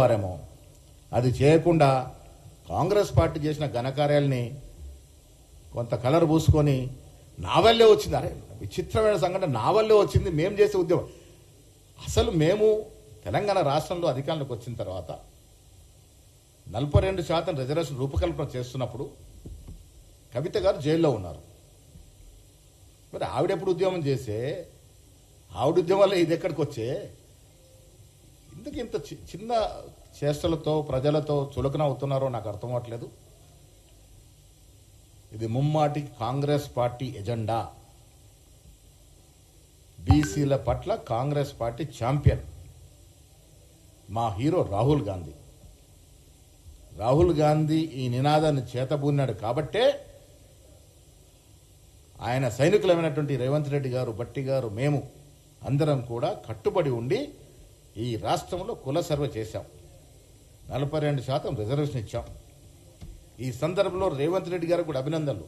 వారేమో అది చేయకుండా కాంగ్రెస్ పార్టీ చేసిన ఘనకార్యాలని కొంత కలర్ పూసుకొని నా వల్లే వచ్చింది. అరే విచిత్రమైన సంఘటన, నా వల్లే వచ్చింది, మేము చేసే ఉద్యమం. అసలు మేము తెలంగాణ రాష్ట్రంలో అధికారంలోకి వచ్చిన తర్వాత 42% రిజర్వేషన్ రూపకల్పన చేస్తున్నప్పుడు కవిత గారు జైల్లో ఉన్నారు. మరి ఆవిడెప్పుడు ఉద్యమం చేసే, ఆవిడ ఉద్యమం వల్ల ఇది ఎక్కడికి వచ్చే, ఇందుకు ఇంత చిన్న చేష్టలతో ప్రజలతో చులకన అవుతున్నారో నాకు అర్థం అవ్వట్లేదు. ఇది ముమ్మాటి కాంగ్రెస్ పార్టీ ఎజెండా. బీసీల పట్ల కాంగ్రెస్ పార్టీ ఛాంపియన్ మా హీరో రాహుల్ గాంధీ. రాహుల్ గాంధీ ఈ నినాదాన్ని చేతబూనాడు కాబట్టే ఆయన సైనికులమైనటువంటి రేవంత్ రెడ్డి గారు, భట్టి గారు, మేము అందరం కూడా కట్టుబడి ఉండి ఈ రాష్ట్రంలో కుల సర్వే చేశాం. 42% రిజర్వేషన్ ఇచ్చాం. ఈ సందర్భంలో రేవంత్ రెడ్డి గారికి కూడా అభినందనలు.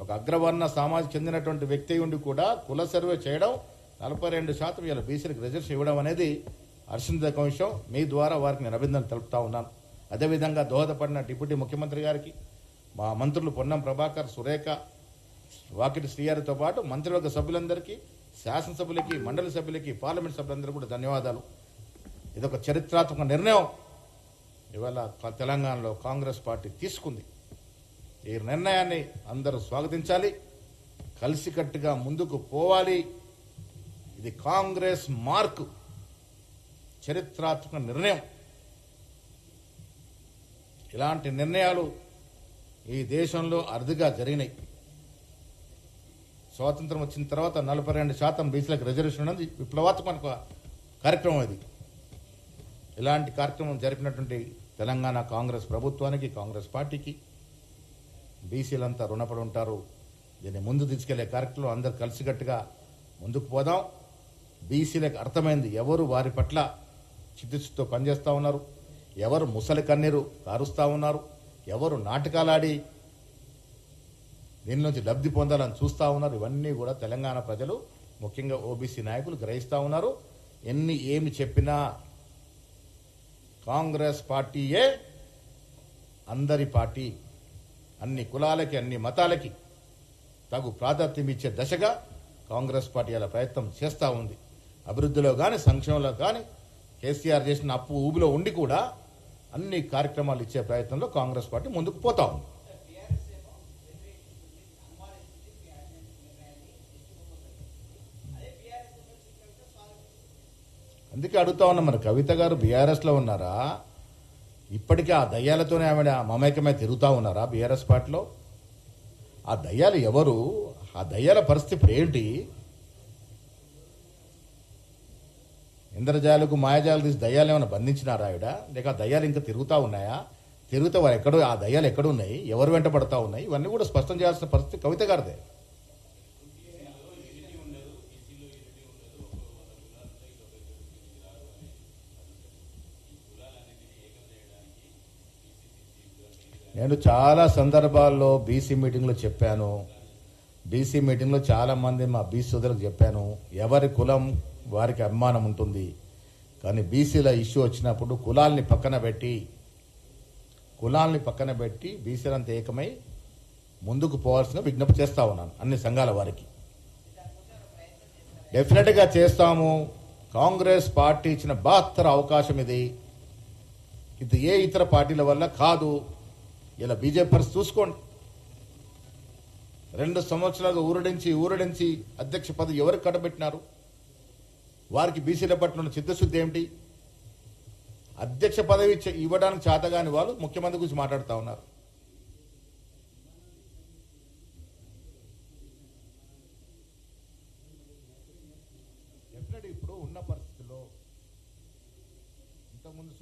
ఒక అగ్రవర్ణ సమాజం చెందినటువంటి వ్యక్తి ఉండి కూడా కుల సర్వే చేయడం, 42% ఇలా బీసీలకు రిజర్వేషన్ ఇవ్వడం అనేది హర్షించదగ్గ విషయం. మీ ద్వారా వారికి నేను అభినందనలు తెలుపుతా ఉన్నాను. అదేవిధంగా దోహదపడిన డిప్యూటీ ముఖ్యమంత్రి గారికి, మా మంత్రులు పొన్నం ప్రభాకర్, సురేఖ, వాకిటి శ్రీయారితో పాటు మంత్రివర్గ సభ్యులందరికీ, శాసనసభ్యులకి, మండలి సభ్యులకి, పార్లమెంట్ సభ్యులందరికీ కూడా ధన్యవాదాలు. ఇదొక చరిత్రాత్మక నిర్ణయం ఇవాళ తెలంగాణలో కాంగ్రెస్ పార్టీ తీసుకుంది. ఈ నిర్ణయాన్ని అందరూ స్వాగతించాలి, కలిసికట్టుగా ముందుకు పోవాలి. ఇది కాంగ్రెస్ మార్కు, చరిత్రాత్మక నిర్ణయం. ఇలాంటి నిర్ణయాలు ఈ దేశంలో అరుదుగా జరిగినాయి. స్వాతంత్రం వచ్చిన తర్వాత 42% బీసీలకు రిజర్వేషన్ ఉన్నది విప్లవాత్మక కార్యక్రమం. ఇది ఇలాంటి కార్యక్రమం జరిపినటువంటి తెలంగాణ కాంగ్రెస్ ప్రభుత్వానికి, కాంగ్రెస్ పార్టీకి బీసీలంతా రుణపడి ఉంటారు. దీన్ని ముందు తీసుకెళ్లే కార్యక్రమం అందరు కలిసికట్టుగా ముందుకు పోదాం. బీసీలకు అర్థమైంది ఎవరు వారి పట్ల చిత్తశుద్ధితో పనిచేస్తూ ఉన్నారు, ఎవరు ముసలి కన్నీరు కారుస్తూ ఉన్నారు, ఎవరు నాటకాలాడి దీని నుంచి లబ్ధి పొందాలని చూస్తూ ఉన్నారు. ఇవన్నీ కూడా తెలంగాణ ప్రజలు, ముఖ్యంగా ఓబీసీ నాయకులు గ్రహిస్తూ ఉన్నారు. ఏమి చెప్పినా కాంగ్రెస్ పార్టీయే అందరి పార్టీ, అన్ని కులాలకి, అన్ని మతాలకి తగు ప్రాధాన్యం ఇచ్చే దశగా కాంగ్రెస్ పార్టీ అలా ప్రయత్నం చేస్తూ ఉంది. అభివృద్ధిలో కానీ, సంక్షేమంలో కానీ, కేసీఆర్ చేసిన అప్పు ఊబిలో ఉండి కూడా అన్ని కార్యక్రమాలు ఇచ్చే ప్రయత్నంలో కాంగ్రెస్ పార్టీ ముందుకు పోతా ఉంది. అందుకే అడుగుతా ఉన్నా, మరి కవిత గారు బీఆర్ఎస్లో ఉన్నారా? ఇప్పటికీ ఆ దయ్యాలతోనే ఆవిడ మమేకమై తిరుగుతూ ఉన్నారా బీఆర్ఎస్ పార్టీలో? ఆ దయ్యాలు ఎవరు? ఆ దయ్యాల పరిస్థితి ఇప్పుడు ఏంటి? ఇంద్రజాలకు మాయాజాలు తీసి దయ్యాలు ఏమైనా బంధించినారా ఆవిడ? లేక ఆ దయ్యాలు ఇంకా తిరుగుతూ ఉన్నాయా? తిరుగుతూ వారు ఎక్కడో, ఆ దయ్యాలు ఎక్కడున్నాయి, ఎవరు వెంట పడతా ఉన్నాయి, ఇవన్నీ కూడా స్పష్టం చేయాల్సిన పరిస్థితి కవిత గారిదే. నేను చాలా సందర్భాల్లో బీసీ మీటింగ్లో చెప్పాను. బీసీ మీటింగ్లో చాలామంది మా బీసీ సోదరులకు చెప్పాను, ఎవరి కులం వారికి అభిమానం ఉంటుంది, కానీ బీసీల ఇష్యూ వచ్చినప్పుడు కులాల్ని పక్కన పెట్టి బీసీలంతా ఏకమై ముందుకు పోవాల్సిన విజ్ఞప్తి చేస్తా ఉన్నాను అన్ని సంఘాల వారికి. డెఫినెట్గా చేస్తాము. కాంగ్రెస్ పార్టీ ఇచ్చిన బహత్తర అవకాశం ఇది ఏ ఇతర పార్టీల వల్ల కాదు. ఇలా బీజేపీ పరిస్థితి చూసుకోండి. 2 సంవత్సరాలుగా ఊరడించి అధ్యక్ష పదవి ఎవరికి కట్టబెట్టినారు? వారికి బీసీల పట్ల ఉన్న చిత్తశుద్ధి ఏమిటి? అధ్యక్ష పదవి ఇవ్వడానికి చేతగాని వాళ్ళు ముఖ్యమంత్రి గురించి మాట్లాడుతూ ఉన్నారు. డెఫినెట్ ఇప్పుడు ఉన్న పరిస్థితుల్లో ఇంతకుముందు